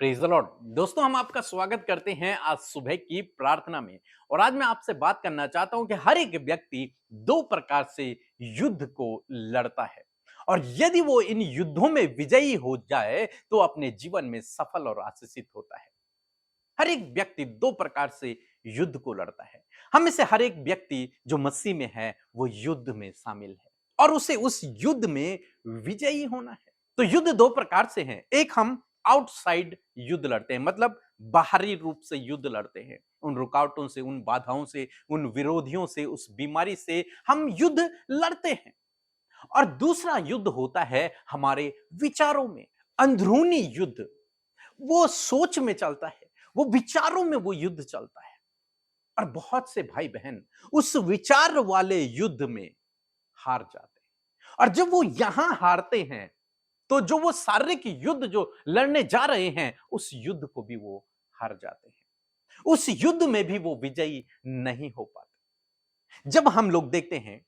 Praise the Lord. दोस्तों, हम आपका स्वागत करते हैं आज सुबह की प्रार्थना में। और आज मैं आपसे बात करना चाहता हूं कि हर एक व्यक्ति दो प्रकार से युद्ध को लड़ता है। और यदि वो इन युद्धों में विजयी हो जाए तो अपने जीवन में सफल और आशीषित होता है। हर एक व्यक्ति दो प्रकार से युद्ध को लड़ता है। हम में से हर एक व्यक्ति जो मसीह में है वो युद्ध में शामिल है और उसे उस युद्ध में विजयी होना है। तो युद्ध दो प्रकार से हैं। एक हम आउटसाइड युद्ध लड़ते हैं, मतलब बाहरी रूप से युद्ध लड़ते हैं, उन रुकावटों से, उन बाधाओं से, उन विरोधियों से, उस बीमारी से हम युद्ध लड़ते हैं। और दूसरा युद्ध होता है हमारे विचारों में, अंदरूनी युद्ध। वो सोच में चलता है, वो विचारों में वो युद्ध चलता है। और बहुत से भाई बहन उस विचार वाले युद्ध में हार जाते हैं। और जब वो यहां हारते हैं तो जो वो शारीरिक युद्ध जो लड़ने जा रहे हैं उस युद्ध को भी वो हार जाते हैं। उस युद्ध में भी वो विजयी नहीं हो पाते। जब हम लोग देखते हैं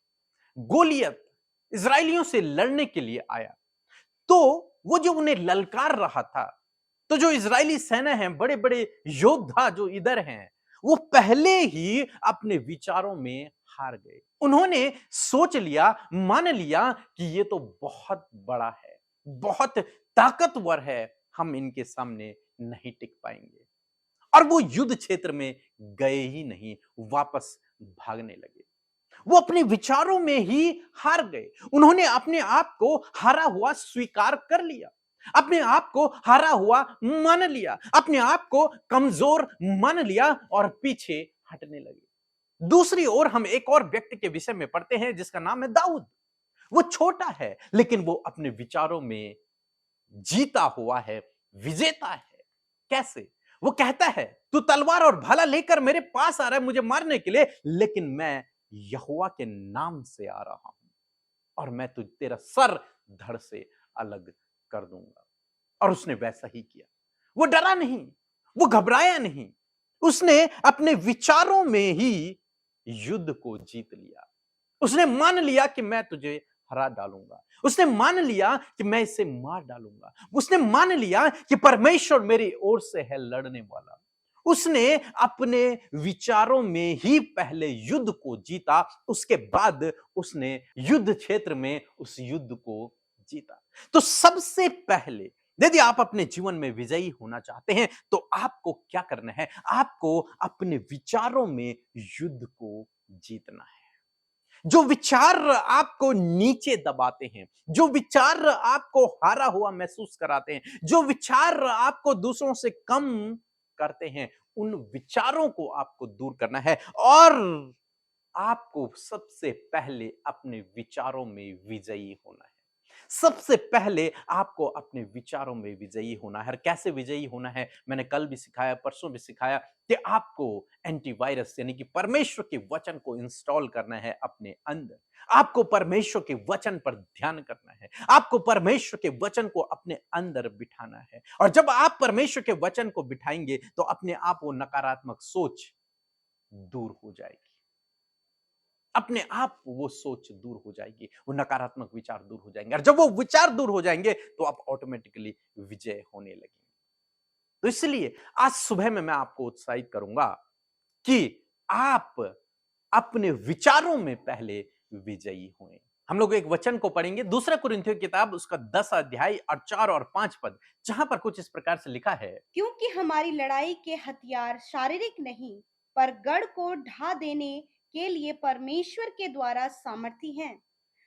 गोलियत इजरायलियों से लड़ने के लिए आया, तो वो जो उन्हें ललकार रहा था, तो जो इजरायली सेना है, बड़े बड़े योद्धा जो इधर हैं, वो पहले ही अपने विचारों में हार गए। उन्होंने सोच लिया, मान लिया कि ये तो बहुत बड़ा है, बहुत ताकतवर है, हम इनके सामने नहीं टिक पाएंगे। और वो युद्ध क्षेत्र में गए ही नहीं, वापस भागने लगे। वो अपने विचारों में ही हार गए। उन्होंने अपने आप को हारा हुआ स्वीकार कर लिया, अपने आप को हारा हुआ मान लिया, अपने आप को कमजोर मान लिया और पीछे हटने लगे। दूसरी ओर हम एक और व्यक्ति के विषय में पढ़ते हैं जिसका नाम है दाऊद। वो छोटा है लेकिन वो अपने विचारों में जीता हुआ है, विजेता है। कैसे? वो कहता है, तू तलवार और भाला लेकर मेरे पास आ रहा है मुझे मारने के लिए, लेकिन मैं यहोवा के नाम से आ रहा हूं और मैं तुझ तेरा सर धड़ से अलग कर दूंगा। और उसने वैसा ही किया। वो डरा नहीं, वो घबराया नहीं। उसने अपने विचारों में ही युद्ध को जीत लिया। उसने मान लिया कि मैं तुझे हरा डालूंगा। उसने मान लिया कि मैं इसे मार डालूंगा। उसने मान लिया कि परमेश्वर मेरी ओर से है लड़ने वाला। उसने अपने विचारों में ही पहले युद्ध को जीता, उसके बाद उसने युद्ध क्षेत्र में उस युद्ध को जीता। तो सबसे पहले यदि आप अपने जीवन में विजयी होना चाहते हैं तो आपको क्या करना है? आपको अपने विचारों में युद्ध को जीतना है। जो विचार आपको नीचे दबाते हैं, जो विचार आपको हारा हुआ महसूस कराते हैं, जो विचार आपको दूसरों से कम करते हैं, उन विचारों को आपको दूर करना है। और आपको सबसे पहले अपने विचारों में विजयी होना है। सबसे पहले आपको अपने विचारों में विजयी होना है। और कैसे विजयी होना है? मैंने कल भी सिखाया, परसों भी सिखाया कि आपको एंटीवायरस यानी कि परमेश्वर के वचन को इंस्टॉल करना है अपने अंदर। आपको परमेश्वर के वचन पर ध्यान करना है। आपको परमेश्वर के वचन को अपने अंदर बिठाना है। और जब आप परमेश्वर के वचन को बिठाएंगे तो अपने आप वो नकारात्मक सोच दूर हो जाएगी। अपने आप वो सोच दूर हो जाएगी, वो नकारात्मक विचार दूर हो जाएंगे। और जब वो विचार दूर हो जाएंगे तो आप ऑटोमेटिकली विजय होने लगेंगे। तो इसलिए आज सुबह में मैं आपको उत्साहित करूंगा कि आप अपने विचारों में पहले विजयी हों। हम लोग एक वचन को पढ़ेंगे, दूसरा कुरिन्थियों की किताब उसका 10 अध्याय और 4 और 5 पद, जहां पर कुछ इस प्रकार से लिखा है। क्योंकि हमारी लड़ाई के हथियार शारीरिक नहीं, पर गढ़ को ढा देने के लिए परमेश्वर के द्वारा सामर्थी हैं।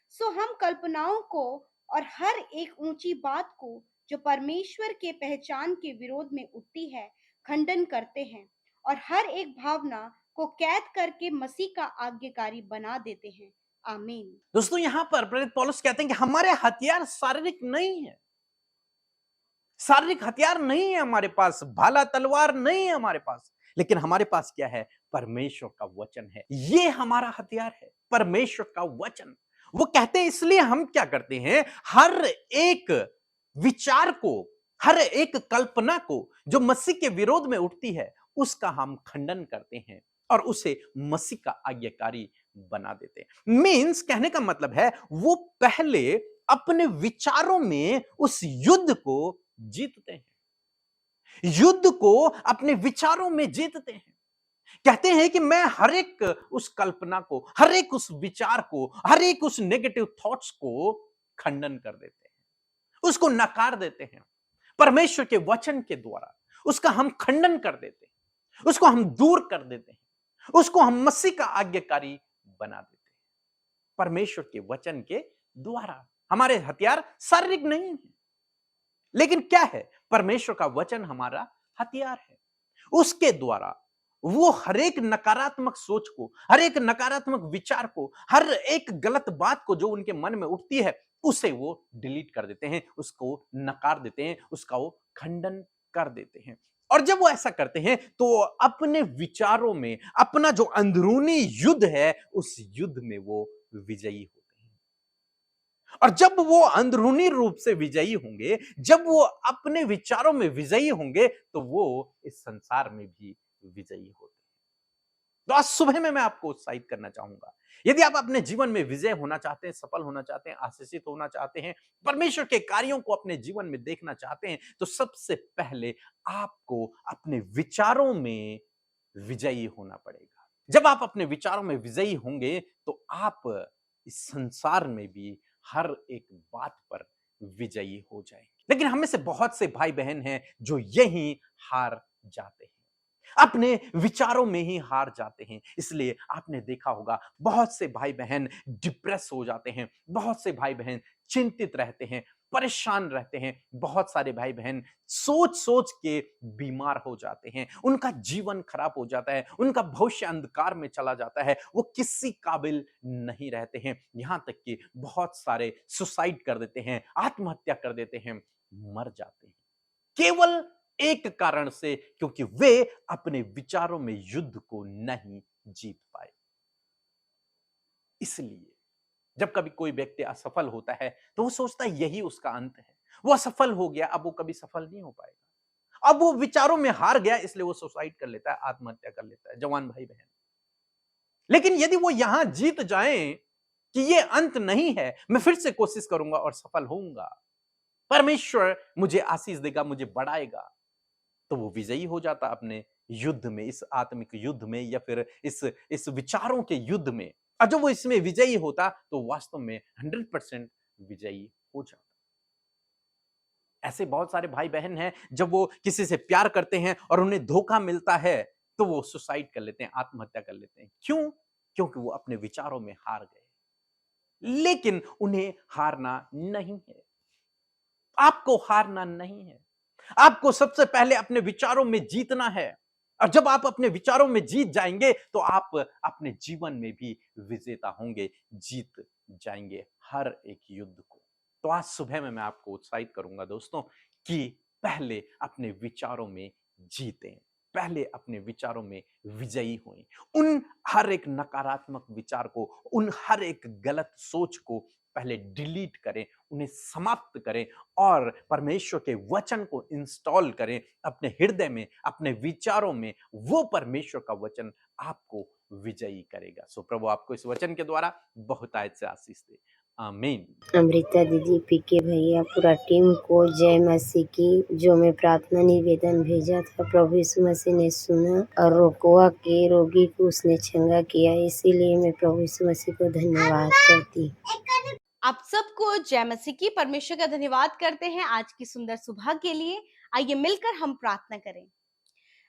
सो हम कल्पनाओं को और हर एक ऊंची बात को जो परमेश्वर के पहचान के विरोध में उठती है, खंडन करते हैं और हर एक भावना को कैद करके मसीह का आज्ञाकारी बना देते हैं। आमीन। दोस्तों, यहां पर प्रेरित पौलुस कहते हैं कि हमारे हथियार शारीरिक नहीं है। शारीरिक हथियार नहीं है हमारे पास, भाला तलवार नहीं है हमारे पास, लेकिन हमारे पास क्या है? परमेश्वर का वचन है। ये हमारा हथियार है, परमेश्वर का वचन। वो कहते हैं, इसलिए हम क्या करते हैं? हर एक विचार को, हर एक कल्पना को जो मसीह के विरोध में उठती है, उसका हम खंडन करते हैं और उसे मसीह का आज्ञाकारी बना देते हैं। मीन्स कहने का मतलब है, वो पहले अपने विचारों में उस युद्ध को जीतते हैं। युद्ध को अपने विचारों में जीतते हैं। कहते हैं कि मैं हर एक उस कल्पना को, हर एक उस विचार को, हर एक उस नेगेटिव थॉट्स को खंडन कर देते हैं, उसको नकार देते हैं। परमेश्वर के वचन के द्वारा उसका हम खंडन कर देते हैं, उसको हम दूर कर देते हैं, उसको हम मसीह का आज्ञाकारी बना देते हैं। परमेश्वर के वचन के द्वारा हमारे हथियार शारीरिक नहीं है, लेकिन क्या है, परमेश्वर का वचन हमारा हथियार है। उसके द्वारा वो हर एक नकारात्मक सोच को, हर एक नकारात्मक विचार को, हर एक गलत बात को जो उनके मन में उठती है, उसे वो डिलीट कर देते हैं, उसको नकार देते हैं, उसका वो खंडन कर देते हैं। और जब वो ऐसा करते हैं तो अपने विचारों में अपना जो अंदरूनी युद्ध है, उस युद्ध में वो विजयी होते हैं। और जब वो अंदरूनी रूप से विजयी होंगे, जब वो अपने विचारों में विजयी होंगे, तो वो इस संसार में भी विजयी होते हैं। तो आज सुबह में मैं आपको उत्साहित करना चाहूंगा, यदि आप अपने जीवन में विजय होना चाहते हैं, सफल होना चाहते हैं, आशीषित होना चाहते हैं, परमेश्वर के कार्यों को अपने जीवन में देखना चाहते हैं, तो सबसे पहले आपको अपने विचारों में विजयी होना पड़ेगा। जब आप अपने विचारों में विजयी होंगे, तो आप इस संसार में भी हर एक बात पर विजयी हो जाएंगे। लेकिन हम में से बहुत से भाई बहन हैं जो यही हार जाते हैं, अपने विचारों में ही हार जाते हैं। इसलिए आपने देखा होगा, बहुत से भाई बहन डिप्रेस हो जाते हैं, बहुत से भाई बहन चिंतित रहते हैं, परेशान रहते हैं, बहुत सारे भाई बहन सोच सोच के बीमार हो जाते हैं, उनका जीवन खराब हो जाता है, उनका भविष्य अंधकार में चला जाता है, वो किसी काबिल नहीं रहते हैं, यहां तक कि बहुत सारे सुसाइड कर देते हैं, आत्महत्या कर देते हैं, मर जाते हैं, केवल एक कारण से, क्योंकि वे अपने विचारों में युद्ध को नहीं जीत पाए। इसलिए जब कभी कोई व्यक्ति असफल होता है, तो वो सोचता है यही उसका अंत है, वो असफल हो गया, अब वो कभी सफल नहीं हो पाएगा, अब वो विचारों में हार गया, इसलिए वो सुसाइड कर लेता है, आत्महत्या कर लेता है, जवान भाई बहन। लेकिन यदि वो यहां जीत जाएं कि ये अंत नहीं है, मैं फिर से कोशिश करूंगा और सफल होऊंगा, परमेश्वर मुझे आशीष देगा, मुझे बढ़ाएगा, तो वो विजयी हो जाता अपने युद्ध में, इस आत्मिक युद्ध में, या फिर इस विचारों के युद्ध में। और जब वो इसमें विजयी होता, तो वास्तव में 100% विजयी हो जाता। ऐसे बहुत सारे भाई बहन हैं, जब वो किसी से प्यार करते हैं और उन्हें धोखा मिलता है, तो वो सुसाइड कर लेते हैं, आत्महत्या कर लेते हैं। क्यों? क्योंकि वो अपने विचारों में हार गए। लेकिन उन्हें हारना नहीं है, आपको हारना नहीं है। आपको सबसे पहले अपने विचारों में जीतना है, और जब आप अपने विचारों में जीत जाएंगे, तो आप अपने जीवन में भी विजेता होंगे, जीत जाएंगे हर एक युद्ध को। तो आज सुबह में मैं आपको उत्साहित करूंगा दोस्तों, कि पहले अपने विचारों में जीतें, पहले अपने विचारों में विजयी हों, उन हर एक नकारात्मक विचार को, उन हर एक गलत सोच को पहले डिलीट करें, उन्हें समाप्त करें, और परमेश्वर के वचन को इंस्टॉल करें अपने हृदय में, अपने विचारों में। वो परमेश्वर का वचन आपको विजयी करेगा। सो प्रभु आपको इस वचन के द्वारा बहुतायत से आशीष दे। आमीन। अमृता दीदी, पीके भैया, पूरा टीम को जय मसीह की। जो मैं प्रार्थना निवेदन भेजा था, प्रभु यीशु मसीह ने सुना और रोकवा के रोगी को उसने चंगा किया, इसीलिए मैं प्रभु यीशु मसीह को धन्यवाद करती। आप सबको जय मसीह की। परमेश्वर का धन्यवाद करते हैं आज की सुंदर सुबह के लिए। आइए मिलकर हम प्रार्थना करें।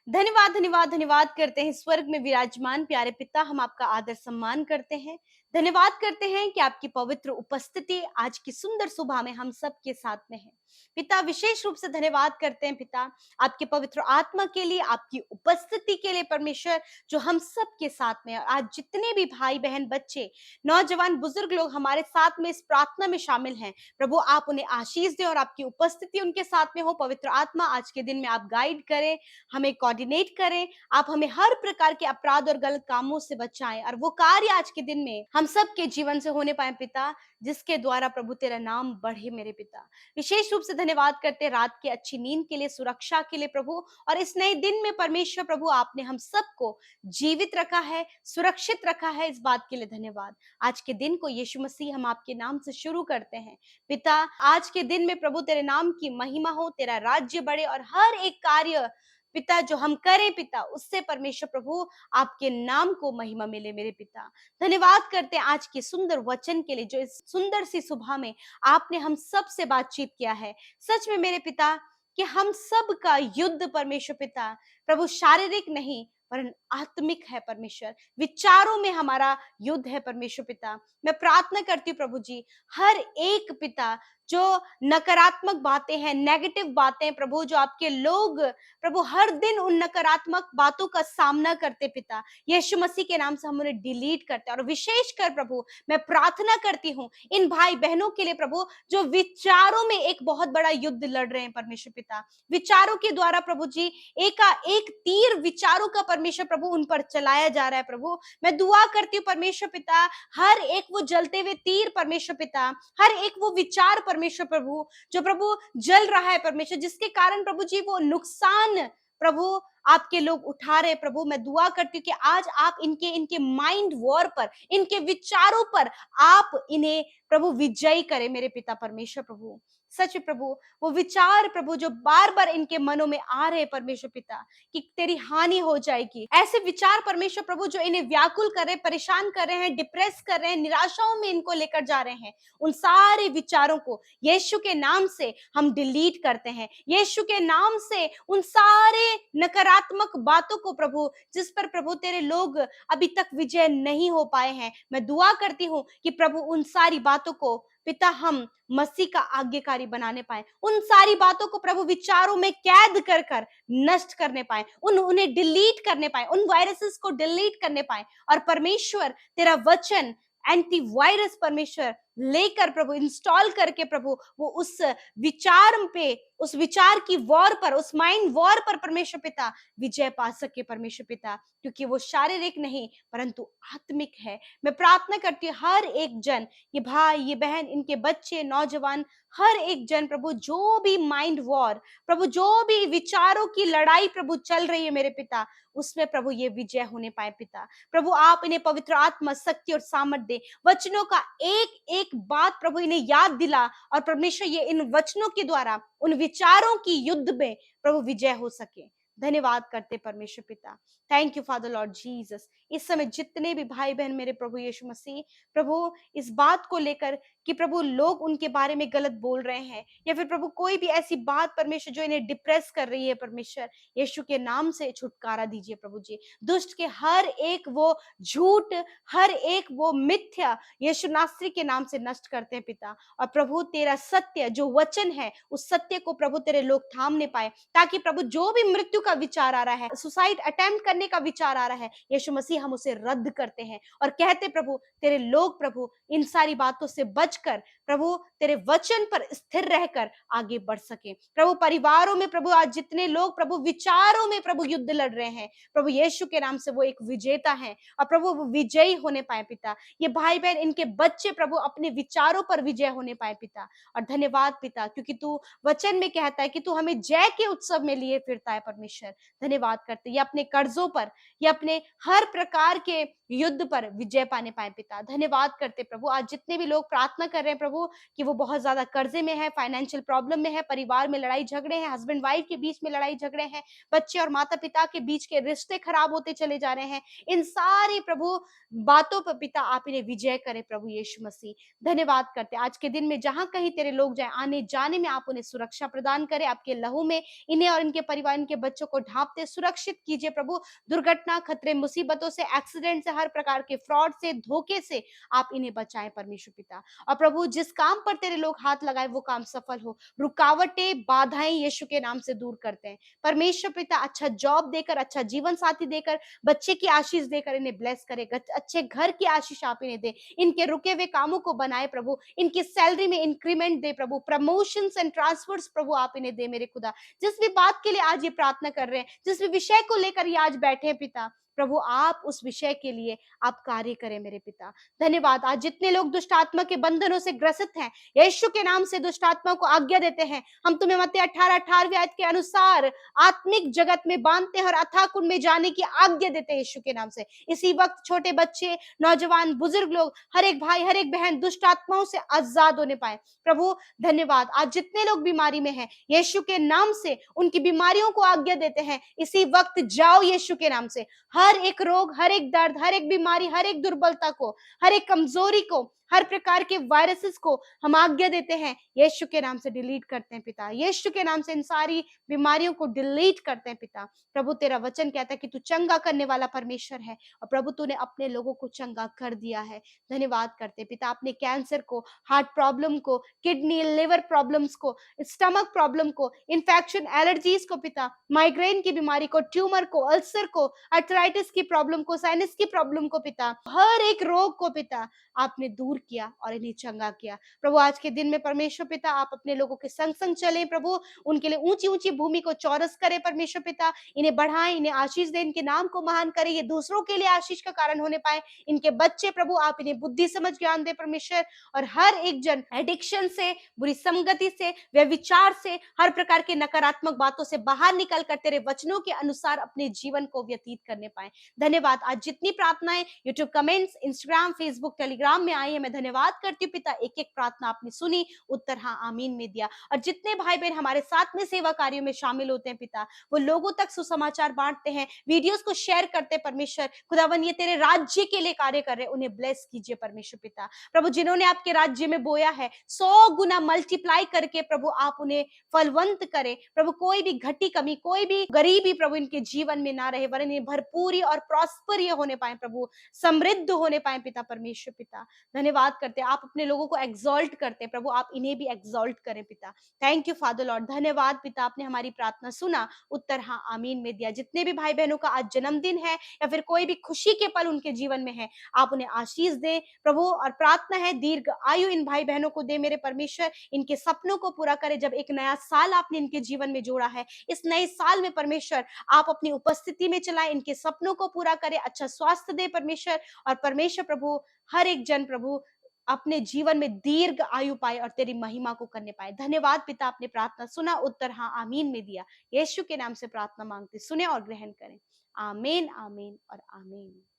धन्यवाद धन्यवाद धन्यवाद करते हैं स्वर्ग में विराजमान प्यारे पिता, हम आपका आदर सम्मान करते हैं। धन्यवाद करते हैं कि आपकी पवित्र उपस्थिति आज की सुंदर सुबह में हम सब के साथ में है। पिता, विशेष रूप से धन्यवाद करते हैं पिता आपके पवित्र आत्मा के लिए, आपकी उपस्थिति के लिए परमेश्वर, जो हम सब के साथ में है। आज जितने भी भाई बहन, बच्चे, नौजवान, बुजुर्ग लोग हमारे साथ में इस प्रार्थना में शामिल हैं, प्रभु आप उन्हें आशीष दें और आपकी उपस्थिति उनके साथ में हो। पवित्र आत्मा आज के दिन में आप गाइड करें, हमें कोऑर्डिनेट करें, आप हमें हर प्रकार के अपराध और गलत कामों से बचाएं, और वो कार्य आज के दिन में हम हम सब के जीवन से होने पाए पिता, जिसके द्वारा प्रभु तेरा नाम बढ़े मेरे पिता। विशेष रूप से धन्यवाद करते हैं रात की अच्छी नींद के लिए, सुरक्षा के लिए प्रभु, और इस नए दिन में परमेश्वर प्रभु आपने हम सबको जीवित रखा है, सुरक्षित रखा है, इस बात के लिए धन्यवाद। आज के दिन को यीशु मसीह हम आपके नाम से शुरू करते हैं पिता। आज के दिन में प्रभु तेरे नाम की महिमा हो, तेरा राज्य बढ़े, और हर एक कार्य पिता जो हम करें पिता, उससे परमेश्वर प्रभु आपके नाम को महिमा मिले मेरे पिता। धन्यवाद करते हैं आज के सुंदर वचन के लिए, जो इस सुंदर सी सुबह में आपने हम सब से बातचीत किया है। सच में मेरे पिता कि हम सब का युद्ध परमेश्वर पिता प्रभु शारीरिक नहीं पर आत्मिक है परमेश्वर, विचारों में हमारा युद्ध है परमेश्वर पिता। मैं प्रार्थना करती हूँ प्रभु जी, हर एक पिता जो नकारात्मक बातें हैं, नेगेटिव बातें प्रभु, जो आपके लोग प्रभु हर दिन उन नकारात्मक बातों का सामना करते पिता, यीशु मसीह के नाम से हम उन्हें डिलीट करते हैं। और विशेष कर प्रभु मैं प्रार्थना करती हूँ इन भाई बहनों के लिए प्रभु, जो विचारों में एक बहुत बड़ा युद्ध लड़ रहे हैं परमेश्वर पिता। विचारों के द्वारा प्रभु जी एक तीर विचारों का परमेश्वर प्रभु उन पर चलाया जा रहा है प्रभु। मैं दुआ करती हूँ परमेश्वर पिता, हर एक वो जलते हुए तीर परमेश्वर पिता, हर एक वो विचार परमेश्वर प्रभु जो प्रभु जल रहा है परमेश्वर, जिसके कारण प्रभु जी वो नुकसान प्रभु आपके लोग उठा रहे प्रभु, मैं दुआ करती हूँ कि आज आप इनके माइंड वॉर पर, इनके विचारों पर आप इन्हें प्रभु विजयी करें मेरे पिता परमेश्वर प्रभु। सच प्रभु वो विचार प्रभु जो बार बार इनके मनों में आ रहे परमेश्वर पिता कि तेरी हानि हो जाएगी, ऐसे विचार परमेश्वर प्रभु जो इन्हें व्याकुल कर रहे, परेशान कर रहे हैं, डिप्रेस कर रहे हैं, निराशाओं में इनको लेकर जा रहे हैं, उन सारे विचारों को यीशु के नाम से हम डिलीट करते हैं। यीशु के नाम से उन सारे नकारात्मक बातों को प्रभु, जिस पर प्रभु तेरे लोग अभी तक विजय नहीं हो पाए हैं, मैं दुआ करती हूँ कि प्रभु उन सारी बातों को पिता हम मसीह का आज्ञाकारी बनाने पाए, उन सारी बातों को प्रभु विचारों में कैद कर कर नष्ट करने पाए, उन्हें डिलीट करने पाए, उन वायरसेस को डिलीट करने पाए, और परमेश्वर तेरा वचन एंटी वायरस परमेश्वर लेकर प्रभु इंस्टॉल करके प्रभु वो उस विचार पे, उस विचार की वॉर पर, उस माइंड वॉर पर परमेश्वर पिता विजय पा सके परमेश्वर पिता, क्योंकि वो शारीरिक नहीं परंतु आत्मिक है। मैं प्रार्थना करती हूँ हर एक जन, ये भाई, ये बहन, इनके बच्चे, नौजवान, हर एक जन प्रभु, जो भी माइंड वॉर प्रभु, जो भी विचारों की लड़ाई प्रभु चल रही है मेरे पिता, उसमें प्रभु ये विजय होने पाए पिता। प्रभु आप इन्हें पवित्र आत्मा, शक्ति और सामर्थ दे, वचनों का एक एक बात प्रभु इन्हें याद दिला, और परमेश्वर ये इन वचनों के द्वारा उन विचारों की युद्ध में प्रभु विजय हो सके। धन्यवाद करते परमेश्वर पिता। Thank you father Lord Jesus. इस समय जितने भी भाई बहन मेरे प्रभु यीशु मसीह प्रभु इस बात को लेकर कि प्रभु लोग उनके बारे में गलत बोल रहे हैं, या फिर प्रभु कोई भी ऐसी बात परमेश्वर जो इन्हें डिप्रेस कर रही है परमेश्वर, यीशु के नाम से छुटकारा दीजिए प्रभु जी। दुष्ट के हर एक वो झूठ, हर एक वो मिथ्या यीशु नासरी के नाम से नष्ट करते हैं पिता, और प्रभु तेरा सत्य जो वचन है, उस सत्य को प्रभु तेरे लोग थामने पाए, ताकि प्रभु जो भी मृत्यु का विचार आ रहा है, सुसाइड अटेम्प्ट करने का विचार आ रहा है, यीशु मसीह हम उसे रद्द करते हैं और कहते प्रभु तेरे लोग प्रभु इन सारी बातों से बचकर प्रभु तेरे वचन पर स्थिर रहकर आगे बढ़ सके। प्रभु परिवारों में प्रभु आज जितने लोग प्रभु विचारों में प्रभु युद्ध लड़ रहे हैं, प्रभु यीशु के नाम से वो एक विजेता है, और प्रभु वो विजयी होने पाए पिता। ये भाई बहन, इनके बच्चे प्रभु अपने विचारों पर विजय होने पाए पिता। और धन्यवाद पिता, क्योंकि तू वचन में कहता है कि तू हमें जय के उत्सव में लिए फिरता है परमेश्वर। धन्यवाद करते ये अपने कर्जों पर, ये अपने हर प्रकार के युद्ध पर विजय पाने पाए पिता। धन्यवाद करते प्रभु आज जितने भी लोग प्रार्थना कर रहे हैं प्रभु कि वो बहुत ज्यादा कर्जे में है, फाइनेंशियल प्रॉब्लम में है, परिवार में लड़ाई झगड़े हैं, हस्बैंड वाइफ के बीच में लड़ाई झगड़े हैं, बच्चे और माता पिता के बीच के रिश्ते खराब होते चले जा रहे हैं, इन सारी प्रभु बातों पर पिता आप इन्हें विजय करें प्रभु यीशु मसीह। धन्यवाद करते आज के दिन में जहां कहीं तेरे लोग जाए, आने जाने में आप उन्हें सुरक्षा प्रदान करें, आपके लहू में इन्हें और इनके परिवार, इनके बच्चों को ढांपते सुरक्षित कीजिए प्रभु। दुर्घटना, खतरे, मुसीबतों से, एक्सीडेंट से, हर प्रकार के फ्रॉड से, धोखे से आप इन्हें बचाएं परमेश्वर पिता। और प्रभु जिस काम पर तेरे लोग हाथ लगाए वो काम सफल हो, रुकावटें, बाधाएं यीशु के नाम से दूर करते हैं परमेश्वर पिता। अच्छा जॉब देकर, अच्छा जीवन साथी देकर, बच्चे की आशीष देकर इन्हें ब्लेस करे, अच्छे घर की आशीष आप इन्हें दे, इनके रुके हुए कामों को बनाए प्रभु, इनकी सैलरी में इंक्रीमेंट दे प्रभु, प्रमोशंस एंड ट्रांसफर्स प्रभु आप इन्हें दे मेरे खुदा। जिस भी बात के लिए आज ये प्रार्थना कर रहे हैं, जिस भी विषय को लेकर ये आज बैठे हैं पिता, प्रभु आप उस विषय के लिए आप कार्य करें मेरे पिता। धन्यवाद। आज जितने लोग दुष्ट आत्मा के बंधनों से ग्रसित हैं, यीशु के नाम से दुष्ट आत्मा को आज्ञा देते हैं। हम तुम्हें मत्ती 18:18 आयत के अनुसार आत्मिक जगत में बांधते हैं और अथाह कुंड में जाने की आज्ञा देते हैं यीशु के नाम से। इसी वक्त छोटे बच्चे, नौजवान, बुजुर्ग लोग, हर एक भाई, हर एक बहन दुष्ट आत्माओं से आजाद होने पाए। प्रभु धन्यवाद। आज जितने लोग बीमारी में हैं, यीशु के नाम से उनकी बीमारियों को आज्ञा देते हैं, इसी वक्त जाओ यीशु के नाम से। हर एक रोग, हर एक दर्द, हर एक बीमारी, हर एक दुर्बलता को, हर एक कमजोरी को, हर प्रकार के वायरसेस को हम आज्ञा देते हैं, यीशु के नाम से डिलीट करते हैं पिता। यीशु के नाम से इन सारी बीमारियों को डिलीट करते हैं पिता। प्रभु तेरा वचन कहता है कि तू चंगा करने वाला परमेश्वर है, और प्रभु तूने अपने लोगों को चंगा कर दिया है। धन्यवाद करते हैं पिता। अपने कैंसर को, हार्ट प्रॉब्लम को, किडनी लिवर प्रॉब्लम्स को, स्टमक प्रॉब्लम को, इन्फेक्शन, एलर्जीज को पिता, माइग्रेन की बीमारी को, ट्यूमर को, अल्सर को, अर्थराइटिस की प्रॉब्लम को, साइनस की प्रॉब्लम को पिता, हर एक रोग को पिता आपने दूर किया और इन्हें चंगा किया। प्रभु आज के दिन में परमेश्वर पिता आप अपने लोगों के संग संग चले प्रभु, उनके लिए ऊंची ऊंची भूमि को चौरस करे परमेश्वर पिता। इन्हें बढ़ाएं, इन्हें आशीष दें, इनके नाम को महान करें, ये दूसरों के लिए आशीष का कारण होने पाए। इनके बच्चे प्रभु आप इन्हें बुद्धि समझ ज्ञान दे परमेश्वर, और हर एक जन एडिक्शन से, बुरी संगति से, व्यभिचार से, हर प्रकार के नकारात्मक बातों से बाहर निकल कर तेरे वचनों के अनुसार अपने जीवन को व्यतीत करने पाए। धन्यवाद। आज जितनी प्रार्थनाएं YouTube comments, Instagram, Facebook, Telegram में आई है, मैं धन्यवाद करती हूँ पिता। एक एक प्रार्थना आपने सुनी, उत्तर हाँ आमीन में दिया। और जितने भाई बहन हमारे साथ में सेवा कार्यों में शामिल होते हैं पिता, वो लोगों तक सुसमाचार बांटते हैं, वीडियोस को शेयर करते हैं परमेश्वर खुदावन, ये तेरे राज्य के लिए कार्य कर रहे हैं, उन्हें ब्लेस कीजिए परमेश्वर पिता। प्रभु जिन्होंने आपके राज्य में बोया है, 100 गुना मल्टीप्लाई करके प्रभु आप उन्हें फलवंत करें प्रभु। कोई भी घटी कमी, कोई भी गरीबी प्रभु इनके जीवन में ना रहे, वरन इन्हें भरपूरी और प्रॉस्पर ये होने पाए प्रभु, समृद्ध होने पाए पिता परमेश्वर पिता। धन्यवाद करते हैं, आप अपने लोगों को एक्सॉल्ट करते हैं प्रभु, आप इन्हें भी एक्सॉल्ट करें पिता। Thank you father Lord. धन्यवाद पिता, आपने हमारी प्रार्थना सुना, उत्तर हाँ आमीन में दिया। जितने भी भाई बहनों का आज जन्मदिन है या फिर कोई भी खुशी के पल उनके जीवन में है, आप उन्हें आशीष दें प्रभु, और प्रार्थना है दीर्घ आयु इन भाई बहनों को दे मेरे परमेश्वर, इनके सपनों को पूरा करे। जब एक नया साल आपने इनके जीवन में जोड़ा है, इस नए साल में परमेश्वर आप अपनी उपस्थिति में चलाएं, इनके सपनों को पूरा करें, अच्छा स्वास्थ्य दे परमेश्वर, और परमेश्वर प्रभु हर एक जन प्रभु अपने जीवन में दीर्घ आयु पाए और तेरी महिमा को करने पाए। धन्यवाद पिता, आपने प्रार्थना सुना, उत्तर हाँ आमीन में दिया। यीशु के नाम से प्रार्थना मांगते, सुने और ग्रहण करें। आमीन, आमीन और आमीन।